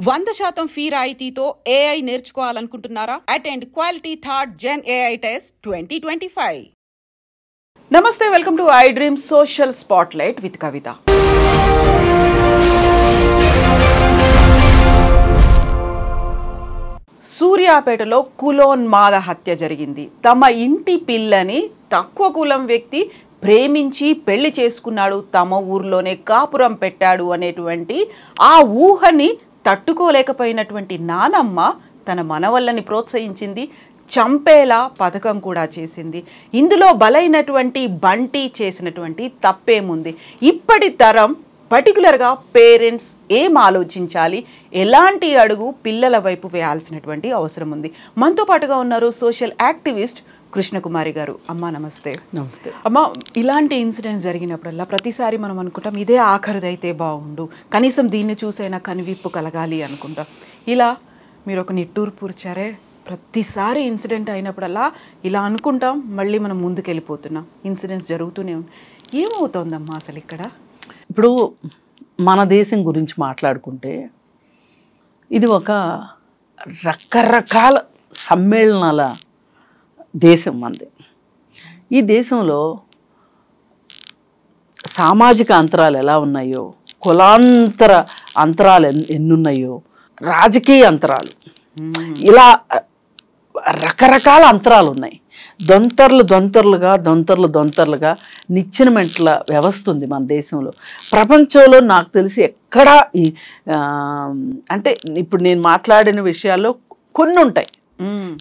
100% fee రాయితీతో AI నేర్చుకోవాలనుకుంటున్నారా? Attend quality third gen AI test 2025. నమస్తే, welcome to iDream social spotlight with Kavitha. సూర్యాపేటలో కులోన్మాద హత్య జరిగింది. తమ ఇంటి పిల్లని తక్కువ కులం వ్యక్తి ప్రేమించి పెళ్లి చేసుకున్నాడు, తమ ఊర్లోనే కాపురం పెట్టాడు అనేటువంటి ఆ ఊహని తట్టుకోలేకపోయినటువంటి నానమ్మ తన మనవళ్ళని ప్రోత్సహించింది, చంపేలా పథకం కూడా చేసింది. ఇందులో బలైనటువంటి బంటి చేసినటువంటి తప్పేముంది? ఇప్పటి తరం పర్టికులర్గా పేరెంట్స్ ఏం ఆలోచించాలి, ఎలాంటి అడుగు పిల్లల వైపు వేయాల్సినటువంటి అవసరం ఉంది. మనతో పాటుగా ఉన్నారు సోషల్ యాక్టివిస్ట్ కృష్ణకుమారి గారు. అమ్మ నమస్తే. నమస్తే అమ్మ, ఇలాంటి ఇన్సిడెంట్స్ జరిగినప్పుడల్లా ప్రతిసారి మనం అనుకుంటాం ఇదే ఆఖరిదైతే బాగుండు, కనీసం దీన్ని చూసైనా కనివిప్పు కలగాలి అనుకుంటాం. ఇలా మీరు ఒక నిట్టూరు పూర్చారే, ప్రతిసారి ఇన్సిడెంట్ అయినప్పుడల్లా ఇలా అనుకుంటాం, మళ్ళీ మనం ముందుకు వెళ్ళిపోతున్నాం, ఇన్సిడెంట్స్ జరుగుతూనే ఉన్నాయి. ఏమవుతోందమ్మా అసలు ఇక్కడ? ఇప్పుడు మన దేశం గురించి మాట్లాడుకుంటే ఇది ఒక రకరకాల సమ్మేళనాల దేశం మనది. ఈ దేశంలో సామాజిక అంతరాలు ఎలా ఉన్నాయో, కులాంతర అంతరాలు ఎన్నున్నాయో, రాజకీయ అంతరాలు, ఇలా రకరకాల అంతరాలు ఉన్నాయి. దొంతర్లుగా నిచ్చెన మెంటల వ్యవస్థ ఉంది మన దేశంలో. ప్రపంచంలో నాకు తెలిసి ఎక్కడా అంటే ఇప్పుడు నేను మాట్లాడిన విషయాల్లో కొన్ని ఉంటాయి,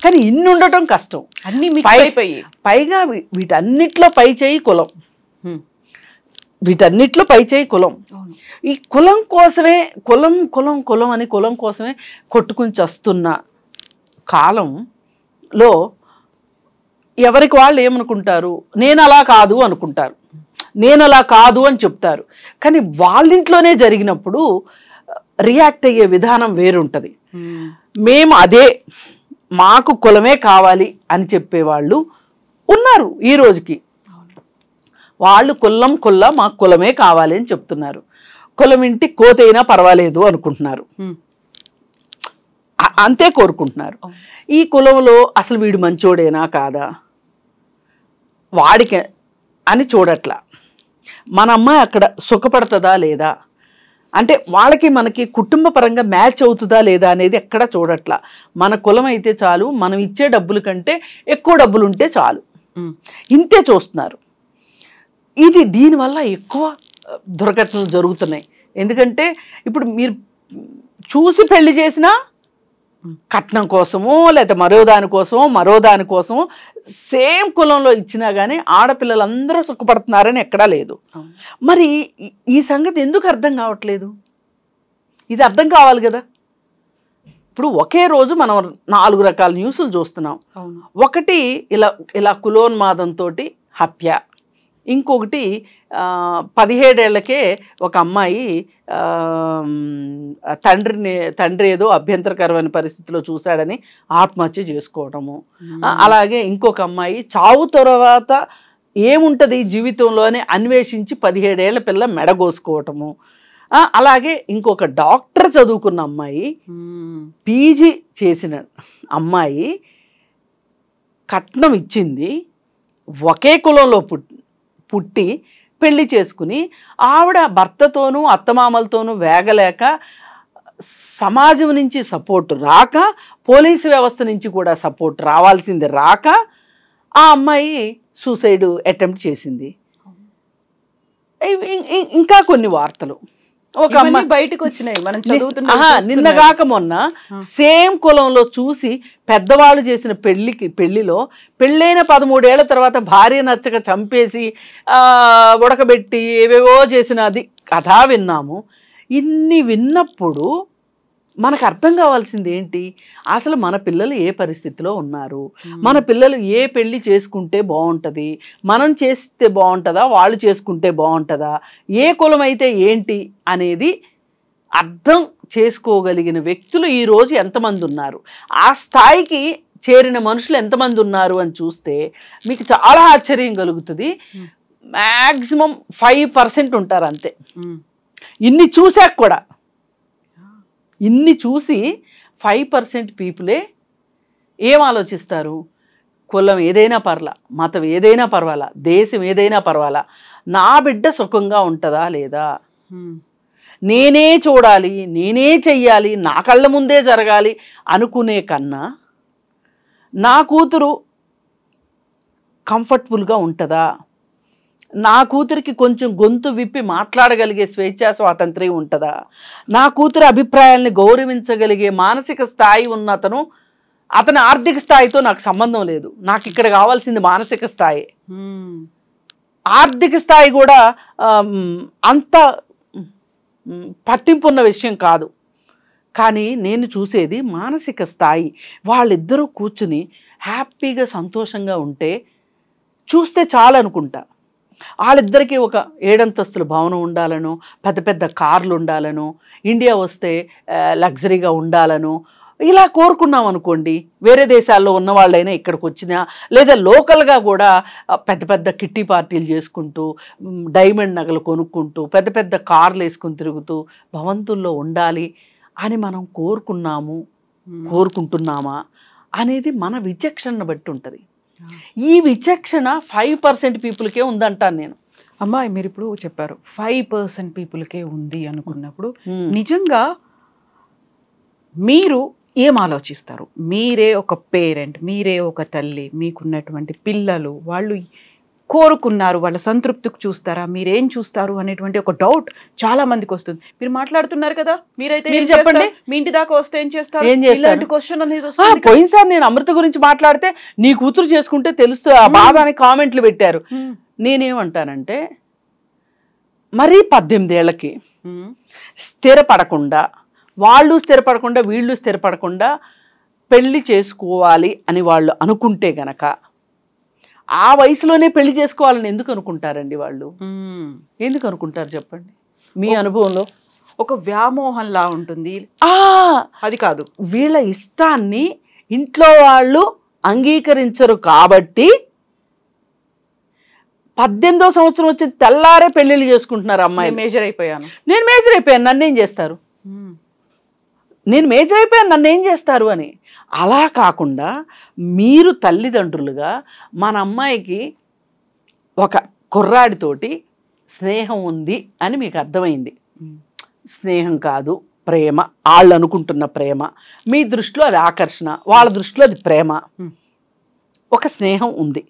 కానీ ఇన్ని ఉండటం కష్టం. అన్ని పైగా వీటన్నిట్లో పై చేయి కులం, వీటన్నిట్లో పై చేయి కులం. ఈ కులం కోసమే కులం కులం కులం అని కులం కోసమే కొట్టుకుని చస్తున్న కాలంలో ఎవరికి వాళ్ళు ఏమనుకుంటారు, నేను అలా కాదు అనుకుంటారు, నేను అలా కాదు అని చెప్తారు. కానీ వాళ్ళింట్లోనే జరిగినప్పుడు రియాక్ట్ అయ్యే విధానం వేరుంటుంది. మేము అదే, మాకు కులమే కావాలి అని చెప్పేవాళ్ళు ఉన్నారు ఈ రోజుకి. వాళ్ళు కుల్ల మాకు కులమే కావాలి అని చెప్తున్నారు. కులం ఇంటి కోతైనా పర్వాలేదు అనుకుంటున్నారు, అంతే కోరుకుంటున్నారు. ఈ కులంలో అసలు వీడు మంచోడేనా కాదా, వాడికి అని చూడట్లా. మన అమ్మాయి అక్కడ సుఖపడుతుందా లేదా, అంటే వాళ్ళకి మనకి కుటుంబ పరంగా మ్యాచ్ అవుతుందా లేదా అనేది ఎక్కడ చూడట్లా. మన కులం అయితే చాలు, మనం ఇచ్చే డబ్బుల కంటే ఎక్కువ డబ్బులు ఉంటే చాలు, ఇంతే చూస్తున్నారు. దీనివల్ల ఎక్కువ దుర్ఘటనలు జరుగుతున్నాయి. ఎందుకంటే ఇప్పుడు మీరు చూసి పెళ్లి చేసినా కట్నం కోసమో లేదా మరో దానికోసమో సేమ్ కులంలో ఇచ్చినా కానీ ఆడపిల్లలందరూ సుఖపడుతున్నారని ఎక్కడా లేదు. మరి ఈ సంగతి ఎందుకు అర్థం కావట్లేదు? ఇది అర్థం కావాలి కదా. ఇప్పుడు ఒకే రోజు మనం 4 రకాల న్యూస్లు చూస్తున్నాం. ఒకటి ఇలా కులోన్మాదంతో హత్య, ఇంకొకటి 17 ఏళ్లకే ఒక అమ్మాయి తండ్రి ఏదో అభ్యంతరకరమైన పరిస్థితిలో చూశాడని ఆత్మహత్య చేసుకోవటము. అలాగే ఇంకొక అమ్మాయి చావు తర్వాత ఏముంటుంది జీవితంలో అని అన్వేషించి 17 ఏళ్ల పిల్ల మెడగోసుకోవటము. అలాగే ఇంకొక డాక్టర్ చదువుకున్న అమ్మాయి, పీజీ చేసిన అమ్మాయి కట్నం ఇచ్చింది, ఒకే కులంలో పుట్టి పెళ్లి చేసుకుని ఆవిడ భర్తతోనూ అత్తమామలతోనూ వేగలేక, సమాజం నుంచి సపోర్ట్ రాక, పోలీసు వ్యవస్థ నుంచి కూడా సపోర్ట్ రావాల్సింది రాక ఆ అమ్మాయి సూసైడ్ అటెంప్ట్ చేసింది. ఇంకా కొన్ని వార్తలు ఒక అమ్మాయి బయటకు వచ్చినాయి, మనం చదువుతున్నా. నిన్నగాక మొన్న సేమ్ కులంలో చూసి పెద్దవాళ్ళు చేసిన పెళ్లిలో పెళ్ళైన 13 ఏళ్ల తర్వాత భార్య నచ్చక చంపేసి ఉడకబెట్టి ఏవేవో చేసినది కథ విన్నాము. ఇన్ని విన్నప్పుడు మనకు అర్థం కావాల్సింది ఏంటి, అసలు మన పిల్లలు ఏ పరిస్థితిలో ఉన్నారు, మన పిల్లలు ఏ పెళ్లి చేసుకుంటే బాగుంటుంది, మనం చేస్తే బాగుంటుందా, వాళ్ళు చేసుకుంటే బాగుంటుందా, ఏ కులం అయితే ఏంటి అనేది అర్థం చేసుకోగలిగిన వ్యక్తులు ఈరోజు ఎంతమంది ఉన్నారు, ఆ స్థాయికి చేరిన మనుషులు ఎంతమంది ఉన్నారు అని చూస్తే మీకు చాలా ఆశ్చర్యం కలుగుతుంది. మ్యాక్సిమం 5% ఉంటారు అంతే. ఇన్ని చూశాక కూడా ఇన్ని చూసి 5% పీపులే ఏం ఆలోచిస్తారు, కులం ఏదైనా పర్లా, మతం ఏదైనా పర్వాలా, దేశం ఏదైనా పర్వాలా, నా బిడ్డ సుఖంగా ఉంటుందా లేదా, నేనే చూడాలి, నేనే చెయ్యాలి, నా కళ్ళ ముందే జరగాలి అనుకునే కన్నా నా కూతురు కంఫర్టబుల్గా ఉంటుందా, నా కూతురికి కొంచెం గొంతు విప్పి మాట్లాడగలిగే స్వేచ్ఛా స్వాతంత్ర్యం ఉంటుందా, నా కూతురు అభిప్రాయాల్ని గౌరవించగలిగే మానసిక స్థాయి ఉన్న అతని ఆర్థిక స్థాయితో నాకు సంబంధం లేదు, నాకు ఇక్కడ కావాల్సింది మానసిక స్థాయి. ఆర్థిక స్థాయి కూడా అంత పట్టింపు ఉన్న విషయం కాదు, కానీ నేను చూసేది మానసిక స్థాయి. వాళ్ళిద్దరూ కూర్చుని హ్యాపీగా సంతోషంగా ఉంటే చూస్తే చాలు అనుకుంటా. వాళ్ళిద్దరికీ ఒక 7 అంతస్తుల భవనం ఉండాలను, పెద్ద పెద్ద కార్లు ఉండాలను, ఇండియా వస్తే లగ్జరీగా ఉండాలను ఇలా కోరుకున్నాం అనుకోండి. వేరే దేశాల్లో ఉన్న వాళ్ళైనా ఇక్కడికి వచ్చినా, లేదా లోకల్గా కూడా పెద్ద పెద్ద కిట్టి పార్టీలు చేసుకుంటూ, డైమండ్ నగలు కొనుక్కుంటూ, పెద్ద పెద్ద కార్లు వేసుకుని తిరుగుతూ భవంతుల్లో ఉండాలి అని మనం కోరుకుంటున్నామా అనేది మన విచక్షణను బట్టి ఉంటుంది. ఈ విచక్షణ 5% పీపుల్కే ఉందంటాను నేను. అమ్మాయి మీరు ఇప్పుడు చెప్పారు 5% పీపుల్కే ఉంది అనుకున్నప్పుడు నిజంగా మీరు ఏం ఆలోచిస్తారు? మీరే ఒక పేరెంట్, మీరే ఒక తల్లి, మీకున్నటువంటి పిల్లలు, వాళ్ళు కోరుకున్నారు, వాళ్ళ సంతృప్తికి చూస్తారా, మీరేం చూస్తారు అనేటువంటి ఒక డౌట్ చాలా మందికి వస్తుంది. మీరు మాట్లాడుతున్నారు కదా, మీరైతే మీరు చెప్పండి, మీ ఇంటి దాకా వస్తే ఏం చేస్తారు? క్వశ్చన్ అనేది వస్తుంది. పోయినసారి నేను అమృత గురించి మాట్లాడితే నీ కూతురు చేసుకుంటే తెలుస్తుంది ఆ బాధ అని కామెంట్లు పెట్టారు. నేనేమంటానంటే మరీ 18 ఏళ్ళకి స్థిరపడకుండా, వాళ్ళు స్థిరపడకుండా వీళ్ళు స్థిరపడకుండా పెళ్లి చేసుకోవాలి అని వాళ్ళు అనుకుంటే గనక ఆ వయసులోనే పెళ్లి చేసుకోవాలని ఎందుకు అనుకుంటారండి వాళ్ళు? ఎందుకు అనుకుంటారు చెప్పండి మీ అనుభవంలో? ఒక వ్యామోహంలా ఉంటుంది. అది కాదు, వీళ్ళ ఇష్టాన్ని ఇంట్లో వాళ్ళు అంగీకరించరు కాబట్టి 18వ సంవత్సరం వచ్చి తెల్లారే పెళ్లిళ్ళు చేసుకుంటున్నారు. అమ్మాయి నేను మేజర్ అయిపోయాను నన్నేం చేస్తారు, నేను మేజర్ అయిపోయాను నన్నేం చేస్తారు అని. అలా కాకుండా మీరు తల్లిదండ్రులుగా మన అమ్మాయికి ఒక కుర్రాడితోటి స్నేహం ఉంది అని మీకు అర్థమైంది, స్నేహం కాదు ప్రేమ, వాళ్ళు అనుకుంటున్న ప్రేమ, మీ దృష్టిలో అది ఆకర్షణ, వాళ్ళ దృష్టిలో అది ప్రేమ, ఒక స్నేహం ఉంది.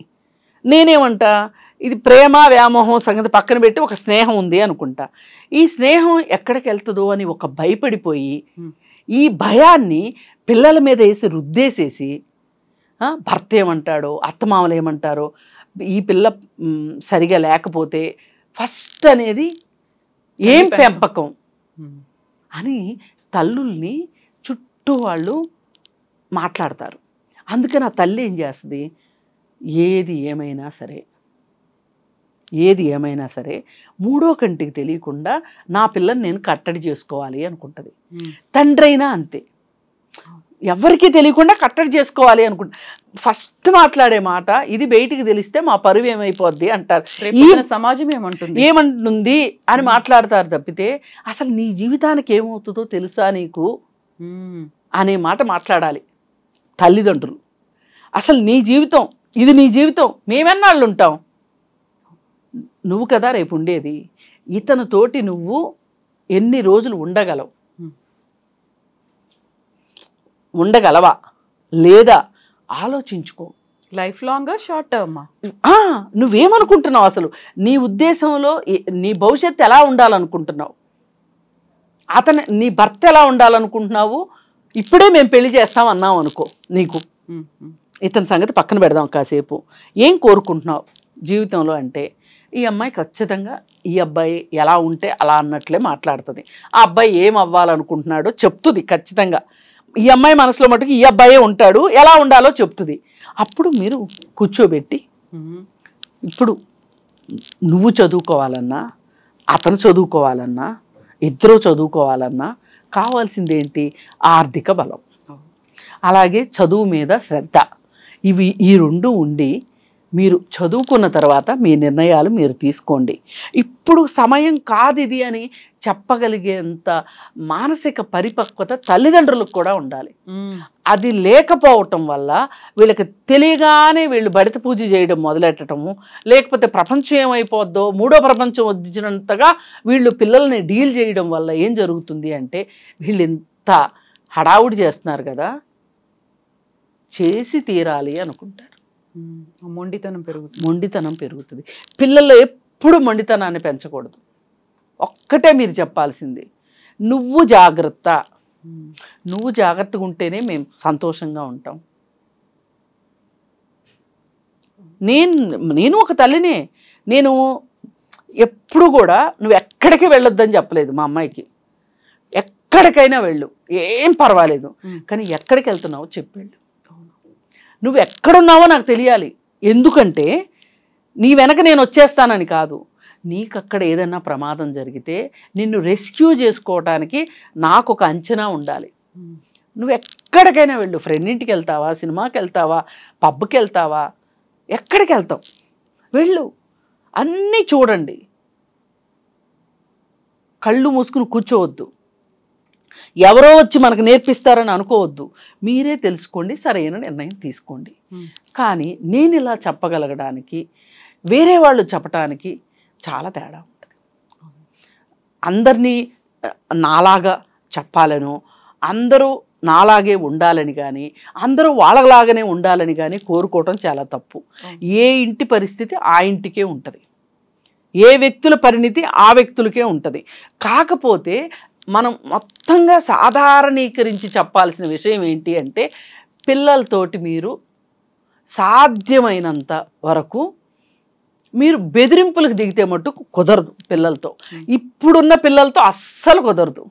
నేనేమంటా, ఇది ప్రేమ వ్యామోహం సంగతి పక్కన పెట్టి ఒక స్నేహం ఉంది అనుకుంటా. ఈ స్నేహం ఎక్కడికి వెళ్తుందో అని ఒక భయపడిపోయి ఈ భయాన్ని పిల్లల మీద వేసి రుద్దేసేసి భర్త ఏమంటాడో, అత్తమామలు ఏమంటారో, ఈ పిల్ల సరిగా లేకపోతే ఫస్ట్ అనేది ఏం పెంపకం అని తల్లుల్ని చుట్టూ వాళ్ళు మాట్లాడతారు. అందుకని ఆ తల్లి ఏం చేస్తుంది, ఏది ఏమైనా సరే మూడో కంటికి తెలియకుండా నా పిల్లని నేను కట్టడి చేసుకోవాలి అనుకుంటుంది. తండ్రి అయినా అంతే, ఎవరికీ తెలియకుండా కట్టడి చేసుకోవాలి అనుకుంటా. ఫస్ట్ మాట్లాడే మాట ఇది బయటికి తెలిస్తే మా పరువు ఏమైపోద్ది అంటారు. ఈ సమాజం ఏమంటుంది అని మాట్లాడతారు తప్పితే అసలు నీ జీవితానికి ఏమవుతుందో తెలుసా నీకు అనే మాట మాట్లాడాలి తల్లిదండ్రులు. అసలు నీ జీవితం ఇది, నీ జీవితం మేమెన్నాళ్ళు ఉంటాం, నువ్వు కదా రేపు ఉండేది, ఇతనితోటి నువ్వు ఎన్ని రోజులు ఉండగలవా లేదా ఆలోచించుకో. లైఫ్ లాంగ్ షార్ట్ టర్మ్ నువ్వేమనుకుంటున్నావు, అసలు నీ ఉద్దేశంలో నీ భవిష్యత్తు ఎలా ఉండాలనుకుంటున్నావు, నీ భర్త ఎలా ఉండాలనుకుంటున్నావు, ఇప్పుడే మేము పెళ్లి చేస్తాం అన్నావు అనుకో, నీకు ఇతని సంగతి పక్కన పెడదాం కాసేపు, ఏం కోరుకుంటున్నావు జీవితంలో అంటే ఈ అమ్మాయి ఖచ్చితంగా ఈ అబ్బాయి ఎలా ఉంటే అలా అన్నట్లే మాట్లాడుతుంది. ఆ అబ్బాయి ఏం అవ్వాలనుకుంటున్నాడో చెప్తుంది ఖచ్చితంగా. ఈ అమ్మాయి మనసులో మటుకు ఈ అబ్బాయే ఉంటాడు, ఎలా ఉండాలో చెప్తుంది. అప్పుడు మీరు కూర్చోబెట్టి, ఇప్పుడు నువ్వు చదువుకోవాలన్నా, అతను చదువుకోవాలన్నా, ఇద్దరు చదువుకోవాలన్నా కావాల్సింది ఏంటి? ఆర్థిక బలం, అలాగే చదువు మీద శ్రద్ధ. ఈ రెండు ఉండి మీరు చదువుకున్న తర్వాత మీ నిర్ణయాలు మీరు తీసుకోండి. ఇప్పుడు సమయం కాదు ఇది అని చెప్పగలిగేంత మానసిక పరిపక్వత తల్లిదండ్రులకు కూడా ఉండాలి. ఉమ్, అది లేకపోవటం వల్ల వీళ్ళకి తెలియగానే వీళ్ళు బడిత పూజ చేయడం మొదలెట్టడము, లేకపోతే ప్రపంచం ఏమైపోద్దో మూడో ప్రపంచం వచ్చినంతగా వీళ్ళు పిల్లల్ని డీల్ చేయడం వల్ల ఏం జరుగుతుంది అంటే వీళ్ళు ఇంత హడావుడి చేస్తున్నారు కదా, చేసి తీరాలి అనుకుంటారు. మొండితనం పెరుగుతుంది. పిల్లల్లో ఎప్పుడు మొండితనాన్ని పెంచకూడదు. ఒక్కటే మీరు చెప్పాల్సింది, నువ్వు జాగ్రత్త, నువ్వు జాగ్రత్తగా ఉంటేనే మేము సంతోషంగా ఉంటాం. నేను ఒక తల్లినే. నేను ఎప్పుడు కూడా నువ్వు ఎక్కడికి వెళ్ళొద్దని చెప్పలేదు మా అమ్మాయికి. ఎక్కడికైనా వెళ్ళు, ఏం పర్వాలేదు, కానీ ఎక్కడికి వెళ్తున్నావో చెప్పేళ్ళు. నువ్వు ఎక్కడున్నావో నాకు తెలియాలి. ఎందుకంటే నీ వెనక నేను వచ్చేస్తానని కాదు, నీకు అక్కడ ఏదైనా ప్రమాదం జరిగితే నిన్ను రెస్క్యూ చేసుకోవటానికి నాకు ఒక అంచనా ఉండాలి. నువ్వు ఎక్కడికైనా వెళ్ళు, ఫ్రెండ్ ఇంటికి వెళ్తావా, సినిమాకి వెళ్తావా, పబ్కి వెళ్తావా, ఎక్కడికి వెళ్తావు వెళ్ళు, అన్నీ చూడండి. కళ్ళు మూసుకుని కూర్చోవద్దు, ఎవరో వచ్చి మనకు నేర్పిస్తారని అనుకోవద్దు. మీరే తెలుసుకోండి, సరైన నిర్ణయం తీసుకోండి. కానీ నేను ఇలా చెప్పగలగడానికి వేరే వాళ్ళు చెప్పటానికి చాలా తేడా ఉంటుంది. అందరినీ నాలాగా చెప్పాలనో, అందరూ నాలాగే ఉండాలని కానీ, అందరూ వాళ్ళలాగానే ఉండాలని కానీ కోరుకోవటం చాలా తప్పు. ఏ ఇంటి పరిస్థితి ఆ ఇంటికే ఉంటుంది, ఏ వ్యక్తుల పరిణితి ఆ వ్యక్తులకే ఉంటుంది. కాకపోతే మనం మొత్తంగా సాధారణీకరించి చెప్పాల్సిన విషయం ఏంటి అంటే, పిల్లలతోటి మీరు సాధ్యమైనంత వరకు మీరు బెదిరింపులకు దిగితే మట్టుకు కుదరదు. పిల్లలతో, ఇప్పుడున్న పిల్లలతో అస్సలు కుదరదు,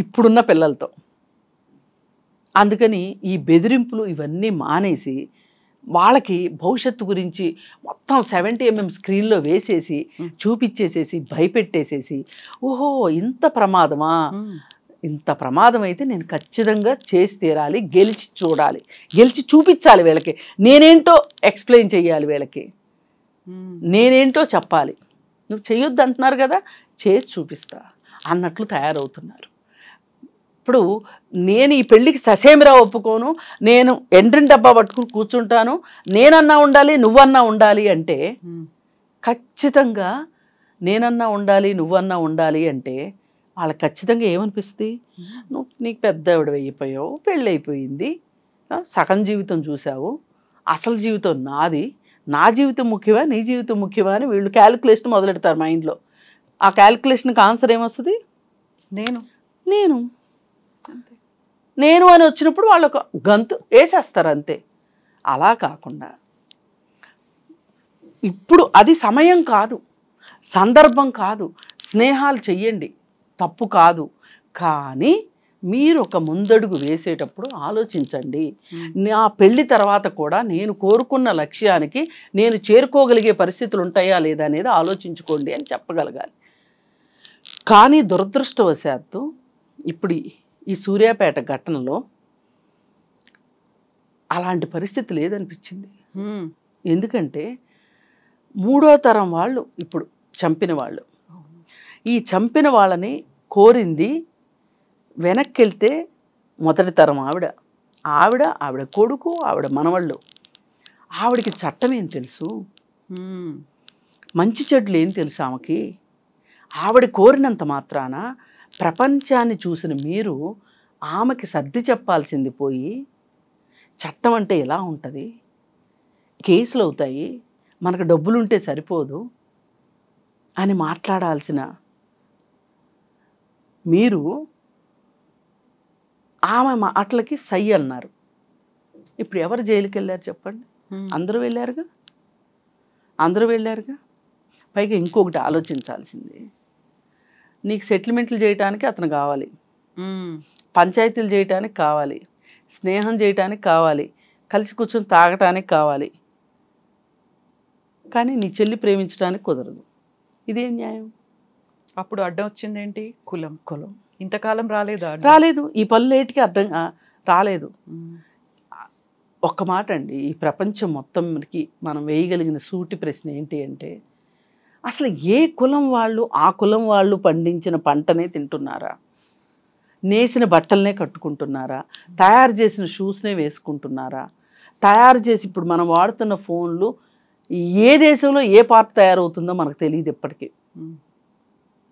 ఇప్పుడున్న పిల్లలతో. అందుకని ఈ బెదిరింపులు ఇవన్నీ మానేసి వాళ్ళకి భవిష్యత్తు గురించి మొత్తం 70mm స్క్రీన్లో వేసేసి చూపించేసేసి భయపెట్టేసేసి, ఓహో ఇంత ప్రమాదమా, ఇంత ప్రమాదం అయితే నేను ఖచ్చితంగా చేసి తీరాలి, గెలిచి చూడాలి, గెలిచి చూపించాలి వీళ్ళకి, నేనేంటో ఎక్స్ప్లెయిన్ చేయాలి వీళ్ళకి, నేనేంటో చెప్పాలి. నువ్వు చేయొద్దు అంటున్నారు కదా, చేసి చూపిస్తా అన్నట్లు తయారవుతున్నారు. ఇప్పుడు నేను ఈ పెళ్ళికి ససేమిరా ఒప్పుకోను, నేను ఎండ్రిన్ డబ్బా పట్టుకుని కూర్చుంటాను, నేనన్నా ఉండాలి నువ్వన్నా ఉండాలి అంటే, ఖచ్చితంగా నేనన్నా ఉండాలి నువ్వన్నా ఉండాలి అంటే వాళ్ళకి ఖచ్చితంగా ఏమనిపిస్తుంది, నువ్వు నీకు పెద్ద ఆవిడ అయిపోయావు, పెళ్ళి అయిపోయింది, సగం జీవితం చూసావు, అసలు జీవితం నాది, నా జీవితం ముఖ్యమా నీ జీవితం ముఖ్యమా అని వీళ్ళు క్యాలిక్యులేషన్ మొదలెడతారు మైండ్లో. ఆ క్యాలిక్యులేషన్కి ఆన్సర్ ఏమొస్తుంది, నేను నేను నేను అని వచ్చినప్పుడు వాళ్ళకు గంతు వేసేస్తారు అంతే. అలా కాకుండా ఇప్పుడు అది సమయం కాదు, సందర్భం కాదు, స్నేహాలు చెయ్యండి, తప్పు కాదు. కానీ మీరు ఒక ముందడుగు వేసేటప్పుడు ఆలోచించండి, నా పెళ్ళి తర్వాత కూడా నేను కోరుకున్న లక్ష్యానికి నేను చేరుకోగలిగే పరిస్థితులు ఉంటాయా లేదా అనేది ఆలోచించుకోండి అని చెప్పగలగాలి. కానీ దురదృష్టవశాత్తు ఇప్పుడు ఈ సూర్యాపేట ఘటనలో అలాంటి పరిస్థితి లేదనిపించింది. ఎందుకంటే మూడో తరం వాళ్ళు ఇప్పుడు చంపిన వాళ్ళు, ఈ చంపిన వాళ్ళని కోరింది వెనక్కి వెళ్తే మొదటి తరం ఆవిడ కొడుకు, ఆవిడ మనవళ్ళు. ఆవిడకి చట్టం ఏం తెలుసు, మంచి చెడ్లు ఏం తెలుసు ఆమెకి. ఆవిడ కోరినంత మాత్రాన ప్రపంచాన్ని చూసిన మీరు ఆమెకి సర్ది చెప్పాల్సింది పోయి, చట్టం అంటే ఎలా ఉంటుంది, కేసులు అవుతాయి, మనకు డబ్బులుంటే సరిపోదు అని మాట్లాడాల్సిన మీరు ఆమె మాటలకి సై అన్నారు. ఇప్పుడు ఎవరు జైలుకి వెళ్ళారు చెప్పండి, అందరూ వెళ్ళారుగా. పైగా ఇంకొకటి ఆలోచించాల్సింది, నీకు సెటిల్మెంట్లు చేయటానికి అతను కావాలి, పంచాయతీలు చేయటానికి కావాలి, స్నేహం చేయటానికి కావాలి, కలిసి కూర్చొని తాగటానికి కావాలి, కానీ నీ చెల్లి ప్రేమించడానికి కుదరదు. ఇదేం న్యాయం? అప్పుడు అడ్డం వచ్చింది ఏంటి, కులం. ఇంతకాలం రాలేదు, ఈ పనులేటికి అర్థం రాలేదు. ఒక్క మాట అండి, ఈ ప్రపంచం మొత్తంకి మనం వేయగలిగిన సూటి ప్రశ్న ఏంటి అంటే, అసలు ఏ కులం వాళ్ళు ఆ కులం వాళ్ళు పండించిన పంటనే తింటున్నారా, నేసిన బట్టలనే కట్టుకుంటున్నారా, తయారు చేసిన షూస్నే వేసుకుంటున్నారా, తయారు చేసి ఇప్పుడు మనం వాడుతున్న ఫోన్లు ఏ దేశంలో ఏ పార్ట్ తయారవుతుందో మనకు తెలియదు ఎప్పటికీ.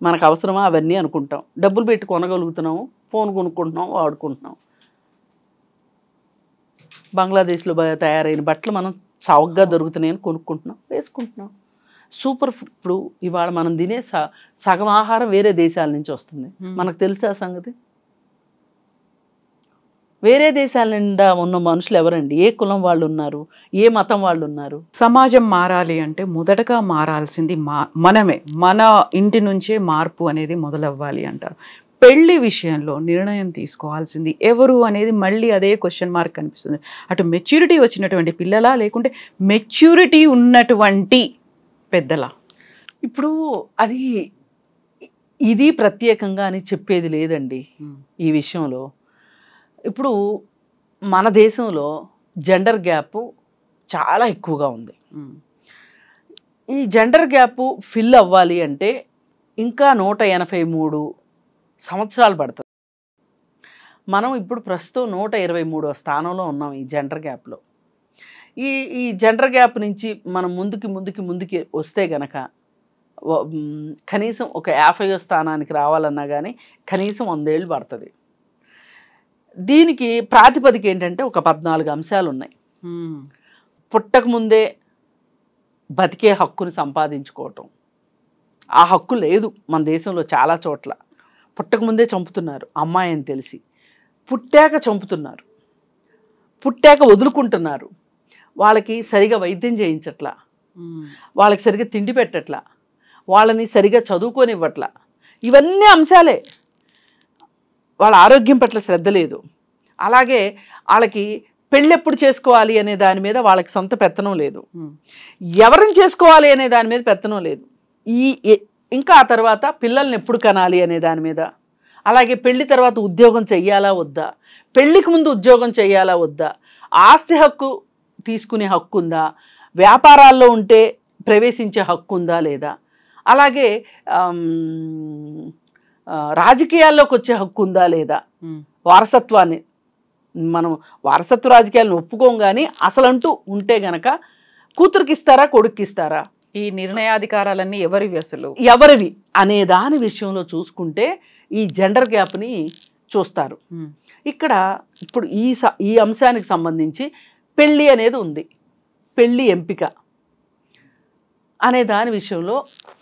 మనకు అవసరమా అవన్నీ అనుకుంటాం, డబ్బులు పెట్టి కొనగలుగుతున్నాము, ఫోన్ కొనుక్కుంటున్నాం, వాడుకుంటున్నాం. బంగ్లాదేశ్లో తయారైన బట్టలు మనం చౌకగా దొరుకుతున్నాయని కొనుక్కుంటున్నాం, వేసుకుంటున్నాం. సూపర్ ఫుడ్ ఇప్పుడు ఇవాళ మనం తినే సగం ఆహారం వేరే దేశాల నుంచి వస్తుంది, మనకు తెలుసా సంగతి? వేరే దేశాల నిండా ఉన్న మనుషులు ఎవరండి? ఏ కులం వాళ్ళు ఉన్నారు, ఏ మతం వాళ్ళు ఉన్నారు? సమాజం మారాలి అంటే మొదటగా మారాల్సింది మనమే, మన ఇంటి నుంచే మార్పు అనేది మొదలవ్వాలి అంటారు. పెళ్లి విషయంలో నిర్ణయం తీసుకోవాల్సింది ఎవరు అనేది మళ్ళీ అదే క్వశ్చన్ మార్క్ కనిపిస్తుంది. అటు మెచ్యూరిటీ వచ్చినటువంటి పిల్లలా, లేకుంటే మెచ్యూరిటీ ఉన్నటువంటి పెద్దలా? ఇప్పుడు అది ఇది ప్రత్యేకంగా అని చెప్పేది లేదండి ఈ విషయంలో. ఇప్పుడు మన దేశంలో జెండర్ గ్యాప్ చాలా ఎక్కువగా ఉంది. ఈ జెండర్ గ్యాప్ ఫిల్ అవ్వాలి అంటే ఇంకా 183 సంవత్సరాలు పడుతుంది. మనం ఇప్పుడు ప్రస్తుతం 123వ స్థానంలో ఉన్నాం ఈ జెండర్ గ్యాప్లో. ఈ జెండర్ గ్యాప్ నుంచి మనం ముందుకి వస్తే గనక కనీసం ఒక 50వ స్థానానికి రావాలన్నా కానీ కనీసం 100 ఏళ్ళు పడుతుంది. దీనికి ప్రాతిపదిక ఏంటంటే ఒక 14 అంశాలు ఉన్నాయి. పుట్టకముందే బతికే హక్కుని సంపాదించుకోవటం, ఆ హక్కు లేదు మన దేశంలో చాలా చోట్ల. పుట్టకముందే చంపుతున్నారు అమ్మాయి అని తెలిసి, పుట్టాక చంపుతున్నారు, పుట్టాక వదులుకుంటున్నారు, వాళ్ళకి సరిగా వైద్యం చేయించట్లా, వాళ్ళకి సరిగా తిండి పెట్టట్లా, వాళ్ళని సరిగా చదువుకోనివ్వట్లా. ఇవన్నీ అంశాలే. వాళ్ళ ఆరోగ్యం పట్ల శ్రద్ధ లేదు. అలాగే వాళ్ళకి పెళ్ళెప్పుడు చేసుకోవాలి అనే దాని మీద వాళ్ళకి సొంత పెత్తనం లేదు, ఎవరిని చేసుకోవాలి అనే దాని మీద పెత్తనం లేదు. ఇంకా ఆ తర్వాత పిల్లల్ని ఎప్పుడు కనాలి అనే దాని మీద, అలాగే పెళ్లి తర్వాత ఉద్యోగం చెయ్యాలా వద్దా, పెళ్లికి ముందు ఉద్యోగం చెయ్యాలా వద్దా, ఆస్తి హక్కు తీసుకునే హక్కు ఉందా, వ్యాపారాల్లో ఉంటే ప్రవేశించే హక్కు ఉందా లేదా, అలాగే రాజకీయాల్లోకి వచ్చే హక్కు ఉందా లేదా, వారసత్వాన్ని మనం వారసత్వ రాజకీయాలను ఒప్పుకోం, కానీ అసలంటూ ఉంటే గనక కూతురికి ఇస్తారా కొడుక్కి ఇస్తారా, ఈ నిర్ణయాధికారాలన్నీ ఎవరివి, అసలు ఎవరివి అనే దాని విషయంలో చూసుకుంటే ఈ జెండర్ గ్యాప్ని చూస్తారు. ఇక్కడ ఇప్పుడు ఈ అంశానికి సంబంధించి పెళ్ళి అనేది ఉంది, పెళ్ళి ఎంపిక అనే దాని విషయంలో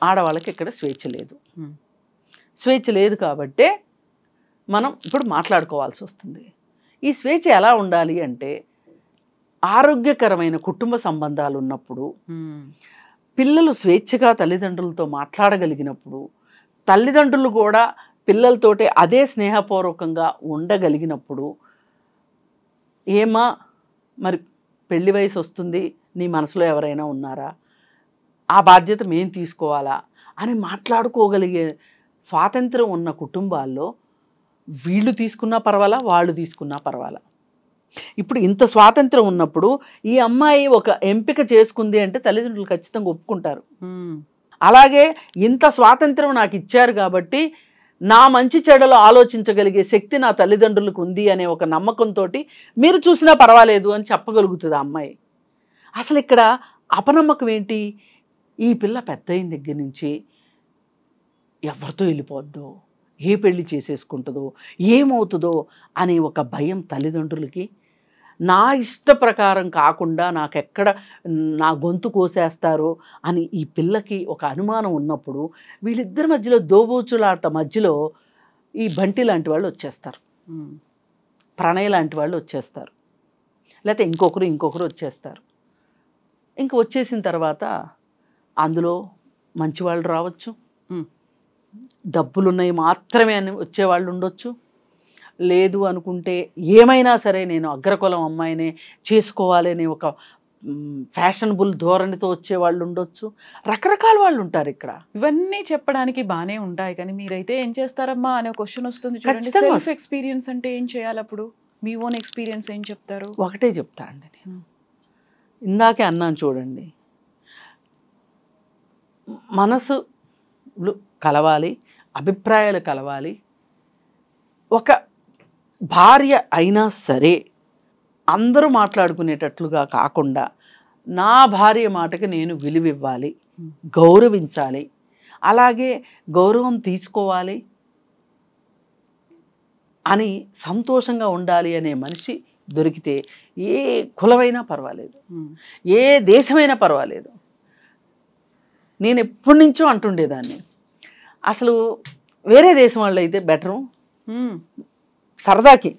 ఆడవాళ్ళకి ఇక్కడ స్వేచ్ఛ లేదు. స్వేచ్ఛ లేదు కాబట్టే మనం ఇప్పుడు మాట్లాడుకోవాల్సి వస్తుంది. ఈ స్వేచ్ఛ ఎలా ఉండాలి అంటే ఆరోగ్యకరమైన కుటుంబ సంబంధాలు ఉన్నప్పుడు, పిల్లలు స్వేచ్ఛగా తల్లిదండ్రులతో మాట్లాడగలిగినప్పుడు, తల్లిదండ్రులు కూడా పిల్లలతోటి అదే స్నేహపూర్వకంగా ఉండగలిగినప్పుడు, ఏమా మరి పెళ్లి వయసు వస్తుంది, నీ మనసులో ఎవరైనా ఉన్నారా, ఆ బాధ్యత మేము తీసుకోవాలా అని మాట్లాడుకోగలిగే స్వాతంత్రం ఉన్న కుటుంబాల్లో వీళ్ళు తీసుకున్నా పర్వాలా, వాళ్ళు తీసుకున్నా పర్వాలా. ఇప్పుడు ఇంత స్వాతంత్రం ఉన్నప్పుడు ఈ అమ్మాయి ఒక ఎంపిక చేసుకుంది అంటే తల్లిదండ్రులు ఖచ్చితంగా ఒప్పుకుంటారు. అలాగే ఇంత స్వాతంత్రం నాకు ఇచ్చారు కాబట్టి నా మంచి చెడులు ఆలోచించగలిగే శక్తి నా తల్లిదండ్రులకు ఉంది అనే ఒక నమ్మకంతో మీరు చూసినా పర్వాలేదు అని చెప్పగలుగుతుంది ఆ అమ్మాయి. అసలు ఇక్కడ అపనమ్మకం ఏంటి? ఈ పిల్ల పెద్ద అయిన దగ్గర నుంచి ఎవరితో వెళ్ళిపోద్దో, ఏ పెళ్లి చేసేసుకుంటుందో, ఏమవుతుందో అనే ఒక భయం తల్లిదండ్రులకి. నా ఇష్ట ప్రకారం కాకుండా నాకెక్కడ నా గొంతు కోసేస్తారో అని ఈ పిల్లకి ఒక అనుమానం ఉన్నప్పుడు వీళ్ళిద్దరి మధ్యలో దోబూచులాట మధ్యలో ఈ బంటి లాంటి వాళ్ళు వచ్చేస్తారు, ప్రణయ్ లాంటి వాళ్ళు వచ్చేస్తారు, లేకపోతే ఇంకొకరు వచ్చేస్తారు. ఇంక వచ్చేసిన తర్వాత అందులో మంచివాళ్ళు రావచ్చు, డబ్బులున్నవి మాత్రమే అని వచ్చేవాళ్ళు ఉండొచ్చు, లేదు అనుకుంటే ఏమైనా సరే నేను అగ్రకులం అమ్మాయినే చేసుకోవాలనే ఒక ఫ్యాషనబుల్ ధోరణితో వచ్చేవాళ్ళు ఉండొచ్చు, రకరకాల వాళ్ళు ఉంటారు ఇక్కడ. ఇవన్నీ చెప్పడానికి బాగానే ఉంటాయి, కానీ మీరైతే ఏం చేస్తారమ్మా అనే క్వశ్చన్ వస్తుంది చూడండి. సెల్ఫ్ ఎక్స్పీరియన్స్ అంటే ఏం చేయాలి అప్పుడు? మీ ఓన్ ఎక్స్పీరియన్స్ ఏం చెప్తారు? ఒకటే చెప్తా అండి నేను, ఇందాకే అన్నాను చూడండి, మనసులు కలవాలి, అభిప్రాయాలు కలవాలి. ఒక భార్య అయినా సరే అందరూ మాట్లాడుకునేటట్లుగా కాకుండా నా భార్య మాటకి నేను విలువ ఇవ్వాలి, గౌరవించాలి, అలాగే గౌరవం తీసుకోవాలి అని సంతోషంగా ఉండాలి అనే మనిషి దొరికితే ఏ కులమైనా పర్వాలేదు, ఏ దేశమైనా పర్వాలేదు. నేను ఎప్పటి నుంచో అంటుండేదాన్ని, అసలు వేరే దేశం వాళ్ళు అయితే బెటరు, సరదాకి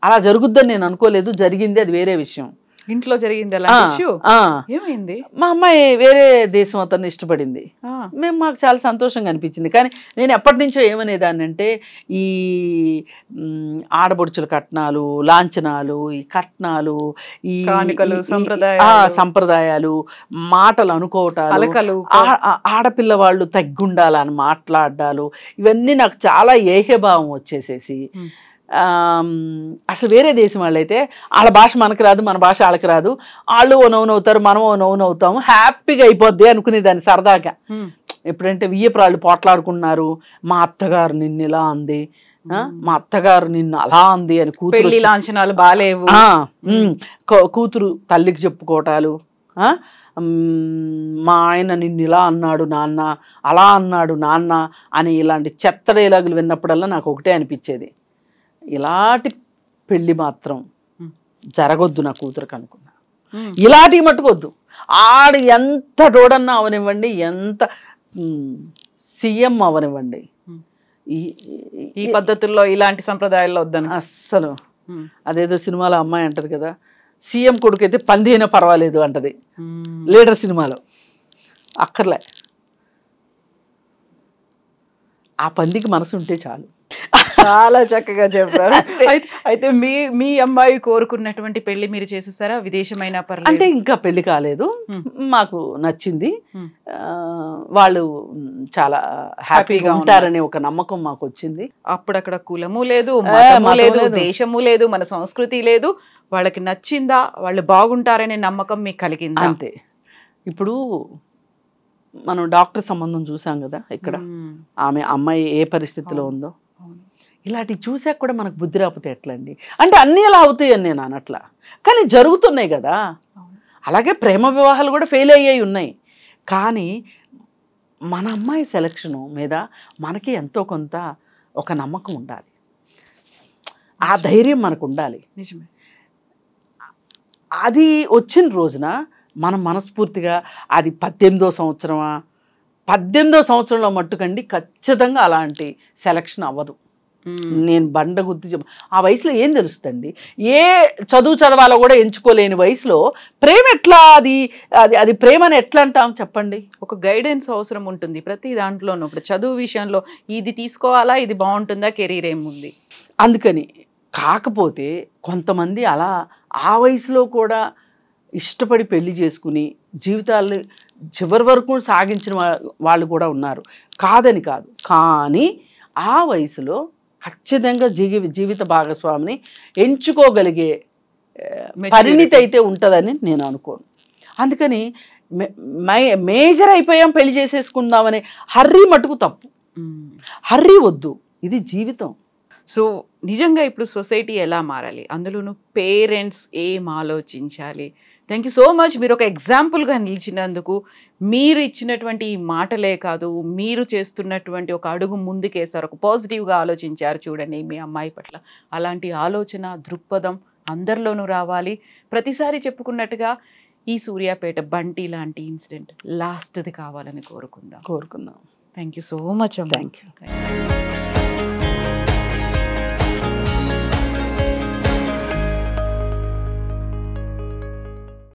అలా జరుగుద్దని నేను అనుకోలేదు, జరిగింది, అది వేరే విషయం. ఇంట్లో జరిగింది ఏమైంది? మా అమ్మాయి వేరే దేశం అతన్ని ఇష్టపడింది, మాకు చాలా సంతోషంగా అనిపించింది. కానీ నేను ఎప్పటి నుంచో ఏమనేదాన్ని అంటే, ఈ ఆడబొడుచుల కట్నాలు, లాంఛనాలు, ఈ కట్నాలు, ఈ సంప్రదాయాలు, మాటలు అనుకోవటాలు, ఆడపిల్ల వాళ్ళు తగ్గుండాలని మాట్లాడాలు, ఇవన్నీ నాకు చాలా ఏహ్యభావం వచ్చేసేసి, అసలు వేరే దేశం వాళ్ళు అయితే వాళ్ళ భాష మనకు రాదు, మన భాష వాళ్ళకి రాదు, వాళ్ళు ఓ నవ్వునవుతారు, మనం ఓ నవ్వునవుతాము, హ్యాపీగా అయిపోద్ది అనుకునేదాన్ని సరదాగా. ఎప్పుడంటే వియ్యపురాళ్ళు పోట్లాడుకున్నారు, మా అత్తగారు నిన్ను ఇలా అంది, మా అత్తగారు నిన్ను అలా అంది అని కూతురు లాంఛనాలు బాలేవు, కూతురు తల్లికి చెప్పుకోవటాలు, మా ఆయన నిన్ను ఇలా అన్నాడు నాన్న, అలా అన్నాడు నాన్న అని ఇలాంటి చెత్త డైలాగులు విన్నప్పుడల్లా నాకు ఒకటే అనిపించేది, ఇలాంటి పెళ్ళి మాత్రం జరగొద్దు నా కూతురికి అనుకున్నా. ఇలాంటివి మట్టుకొద్దు, ఆడు ఎంత డోడన్నా అవనివ్వండి, ఎంత సీఎం అవనివ్వండి, ఈ పద్ధతుల్లో ఇలాంటి సంప్రదాయాల్లో వద్దని అస్సలు. అదేదో సినిమాలో అమ్మాయి అంటది కదా, సీఎం కొడుకు అయితే పంది అయినా పర్వాలేదు అంటది లీడర్ సినిమాలో. అక్కర్లే, ఆ పందికి మనసు ఉంటే చాలు. చాలా చక్కగా చెప్పారు. అయితే మీ అమ్మాయి కోరుకున్నటువంటి పెళ్లి మీరు చేసేసారా? విదేశమైనా పర్లేదు అంటే ఇంకా పెళ్లి కాలేదు, మాకు నచ్చింది, వాళ్ళు చాలా హ్యాపీగా ఉంటారనే ఒక నమ్మకం మాకు వచ్చింది. అప్పుడు అక్కడ కులము లేదు, మతము లేదు, దేశము లేదు, మన సంస్కృతి లేదు, వాళ్ళకి నచ్చిందా, వాళ్ళు బాగుంటారనే నమ్మకం మీకు కలిగింది అంతే. ఇప్పుడు మనం డాక్టర్ సంబంధం చూసాం కదా ఇక్కడ, ఆమె అమ్మాయి ఏ పరిస్థితిలో ఉందో, ఇలాంటివి చూసాక కూడా మనకు బుద్ధి రాకపోతే ఎట్లా అండి? అంటే అన్నీ అలా అవుతాయి అని నేను అనట్లా, కానీ జరుగుతున్నాయి కదా. అలాగే ప్రేమ వివాహాలు కూడా ఫెయిల్ అయ్యాయి ఉన్నాయి, కానీ మన అమ్మాయి సెలక్షను మీద మనకి ఎంతో కొంత ఒక నమ్మకం ఉండాలి, ఆ ధైర్యం మనకు ఉండాలి. నిజమే. అది వచ్చిన రోజున మనం మనస్ఫూర్తిగా, అది 18వ సంవత్సరమా, 18వ సంవత్సరంలో మట్టుకండి ఖచ్చితంగా అలాంటి సెలక్షన్ అవ్వదు. నేను బండ గుర్తు ఆ వయసులో ఏం తెలుస్తుంది? ఏ చదువు చదవాలో కూడా ఎంచుకోలేని వయసులో ప్రేమ ఎట్లా, అది ప్రేమని ఎట్లా అంటాం చెప్పండి? ఒక గైడెన్స్ అవసరం ఉంటుంది ప్రతి దాంట్లోనూ. ఇప్పుడు చదువు విషయంలో ఇది తీసుకోవాలా, ఇది బాగుంటుందా, కెరీర్ ఏముంది, అందుకని. కాకపోతే కొంతమంది అలా ఆ వయసులో కూడా ఇష్టపడి పెళ్లి చేసుకుని జీవితాన్ని చివరి వరకు సాగించిన వాళ్ళు కూడా ఉన్నారు, కాదని కాదు. కానీ ఆ వయసులో ఖచ్చితంగా జీవిత భాగస్వామిని ఎంచుకోగలిగే పరిణితి అయితే ఉంటుందని నేను అనుకోను. అందుకని మేజర్ అయిపోయాం పెళ్లి చేసేసుకుందామనే హర్రీ మటుకు తప్పు, హర్రీ వద్దు, ఇది జీవితం. సో నిజంగా ఇప్పుడు సొసైటీ ఎలా మారాలి, అందులోనూ పేరెంట్స్ ఏం ఆలోచించాలి? Thank you so much. మీరు ఒక ఎగ్జాంపుల్గా నిలిచినందుకు, మీరు ఇచ్చినటువంటి ఈ మాటలే కాదు, మీరు చేస్తున్నటువంటి ఒక అడుగు ముందుకేసారు, ఒక పాజిటివ్గా ఆలోచించారు. చూడండి మీ అమ్మాయి పట్ల అలాంటి ఆలోచన, దృక్పథం అందరిలోనూ రావాలి. ప్రతిసారి చెప్పుకున్నట్టుగా ఈ సూర్యాపేట బంటి లాంటి ఇన్సిడెంట్ లాస్ట్ది కావాలని కోరుకుందాం. కోరుకుందాం. Thank you so much. Thank you.